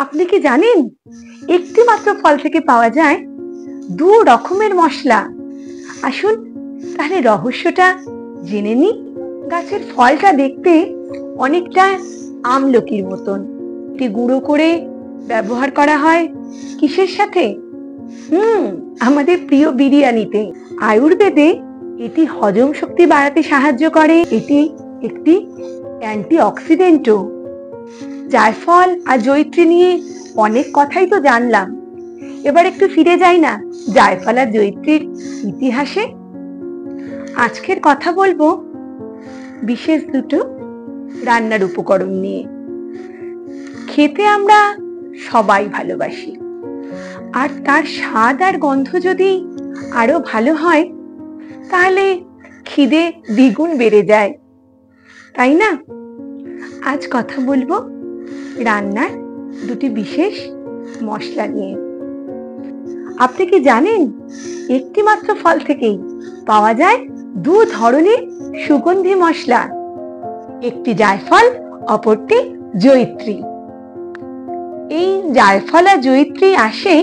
আপনি কি জানেন একটি মাত্র ফল থেকে পাওয়া যায় দু রকমের মশলা? আসুন তাহলে রহস্যটা জেনে নি। গাছের ফলটা দেখতে অনেকটা আমলকির মতন। এটি গুঁড়ো করে ব্যবহার করা হয় কিসের সাথে? আমাদের প্রিয় বিরিয়ানিতে। আয়ুর্বেদে এটি হজম শক্তি বাড়াতে সাহায্য করে। এটি একটি অ্যান্টিঅক্সিডেন্টও। জায়ফল আর জয়িত্রী নিয়ে অনেক কথাই তো জানলাম, এবার একটু ফিরে যাই না জায়ফল আর জয়িত্রীর ইতিহাসে। আজকের কথা বলবো বিশেষ দুটো রান্নার উপকরণ নিয়ে। খেতে আমরা সবাই ভালোবাসি, আর তার স্বাদ আর গন্ধ যদি আরো ভালো হয় তাহলে খিদে দ্বিগুণ বেড়ে যায়, তাই না? আজ কথা বলবো রান্নার দুটি বিশেষ মশলা নিয়ে। আপনি কি জানেন একটি মাত্র ফল থেকেই পাওয়া যায় দু ধরনের সুগন্ধি মশলা, একটি জায়ফল, অপরটি জয়িত্রী। এই জায়ফল আর জয়িত্রী আসে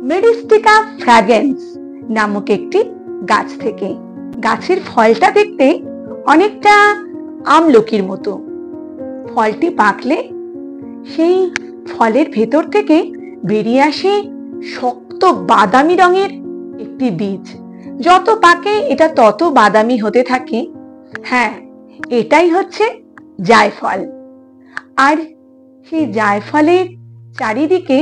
মেরিস্টিকা ফ্র্যাগেন্স নামক একটি গাছ থেকে। গাছের ফলটা দেখতে অনেকটা আমলকির মতো। ফলটি পাকলে সেই ফলের ভেতর থেকে বেরিয়ে আসে শক্ত বাদামি রঙের একটি বীজ। যত পাকে এটা তত বাদামি হতে থাকে। হ্যাঁ, এটাই হচ্ছে জায়ফল। আর সেই জায়ফলের চারিদিকে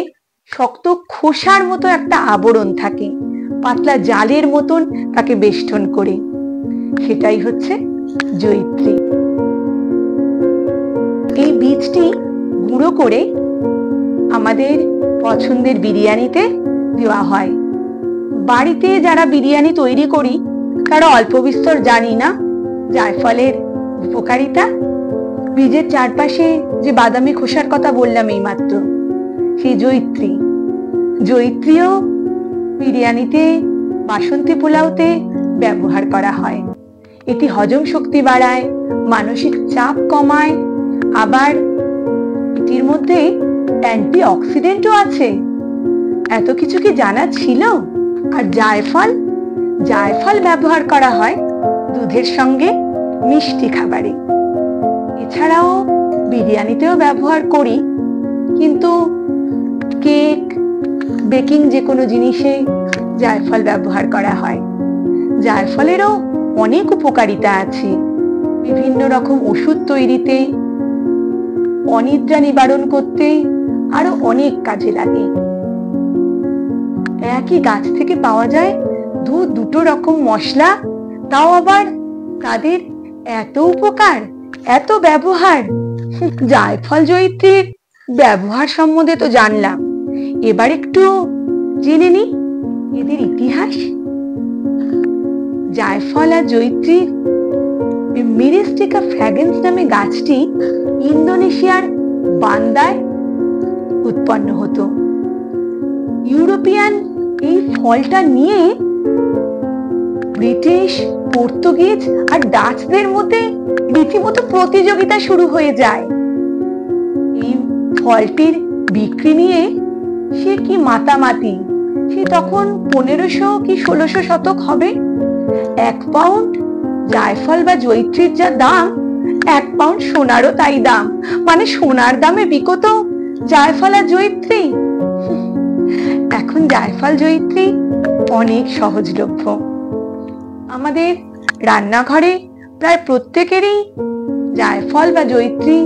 শক্ত খোসার মতো একটা আবরণ থাকে, পাতলা জালের মতন তাকে বেষ্টন করে। সেটাই হচ্ছে জয়িত্রী। এই বীজটি গুঁড়ো করে আমাদের পছন্দের বিরিয়ানিতে দেওয়া হয়। বাড়িতে যারা বিরিয়ানি তৈরি করি তারা অল্প বিস্তর জানি না জায়ফলের উপকারিতা। বীজের চারপাশে যে বাদামি খোসার কথা বললাম এই মাত্র, সেই জয়িত্রীও বিরিয়ানিতে, বাসন্তী পোলাওতে ব্যবহার করা হয়। এটি হজম শক্তি বাড়ায়, মানসিক চাপ কমায়, আবার এটির মধ্যে অ্যান্টিঅক্সিডেন্টও আছে। এত কিছু কি জানা ছিল? আর জায়ফল ব্যবহার করা হয় দুধের সঙ্গে মিষ্টি খাবারে। এছাড়াও বিরিয়ানিতেও ব্যবহার করি, কিন্তু কেক, বেকিং যে কোনো জিনিসে জায়ফল ব্যবহার করা হয়। জায়ফলেরও অনেক উপকারিতা আছে। বিভিন্ন রকম ওষুধ তৈরিতে, অনিদ্রা নিবারণ করতে আরো অনেক কাজে লাগে। একই গাছ থেকে পাওয়া যায় দুটো রকম মশলা, তাও আবার তাদের এত উপকার, এত ব্যবহার। জায়ফল জয়িত্রীর ব্যবহার সম্বন্ধে তো জানলাম, এবার একটু জেনে নি এদের ইতিহাস। জায়ফল আর জয়িত্রীর মেরিস্টিকা ফ্র্যাগেন্স নামে গাছটি ইন্দোনেশিয়ার বান্দায় উৎপন্ন হতো। ইউরোপিয়ান এই ফলটা নিয়ে ব্রিটিশ, পর্তুগিজ আর ডাচদের মধ্যে রীতিমতো প্রতিযোগিতা শুরু হয়ে যায়। এই ফলটির বিক্রি নিয়ে সে কি মাতামাতি। সে তখন 1500 কি 1600 শতক হবে। 1 পাউন্ড জায়ফল বা জয়িত্রীর যা দাম, 1 পাউন্ড সোনারও তাই দাম। মানে সোনার দামে বিকত জায়ফল আর জয়িত্রী। এখন জায়ফল জয়িত্রী অনেক সহজলভ্য। আমাদের রান্নাঘরে প্রায় প্রত্যেকেরই জায়ফল বা জয়িত্রী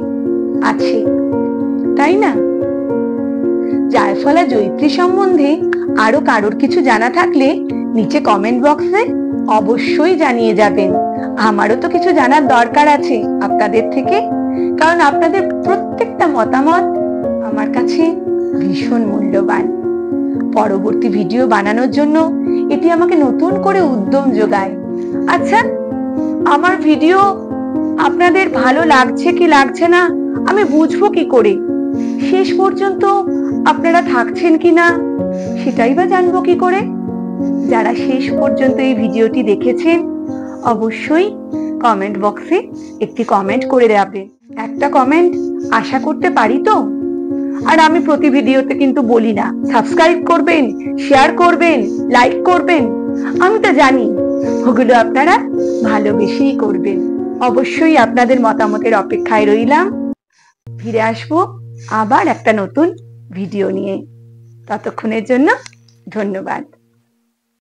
আছে, তাই না? জায়ফল আর জয়িত্রী সম্বন্ধে আরো কারোর কিছু জানা থাকলে নিচে কমেন্ট বক্সে অবশ্যই জানিয়ে যাবেন। আমারও তো কিছু জানার দরকার আছে আপনাদের থেকে, কারণ আপনাদের প্রত্যেকটা মতামত আমার কাছে ভীষণ মূল্যবান। পরবর্তী ভিডিও বানানোর জন্য এটি আমাকে নতুন করে উদ্যম যোগায়। আচ্ছা, আমার ভিডিও আপনাদের ভালো লাগছে কি লাগছে না আমি বুঝবো কি করে? শেষ পর্যন্ত আপনারা থাকছেন কিনা সেটাই বা জানবো কি করে? যারা শেষ পর্যন্ত এই ভিডিওটি দেখেছেন অবশ্যই কমেন্ট বক্সে একটি কমেন্ট করে দেবেন। একটা কমেন্ট আশা করতে পারি তো? আর আমি প্রতি ভিডিওতে কিন্তু বলি না সাবস্ক্রাইব করবেন, শেয়ার করবেন, লাইক করবেন। আমি তো জানি ওগুলো আপনারা ভালোবেসেই করবেন। অবশ্যই আপনাদের মতামতের অপেক্ষায় রইলাম। ফিরে আসবো আবার একটা নতুন ভিডিও নিয়ে। ততক্ষণের জন্য ধন্যবাদ।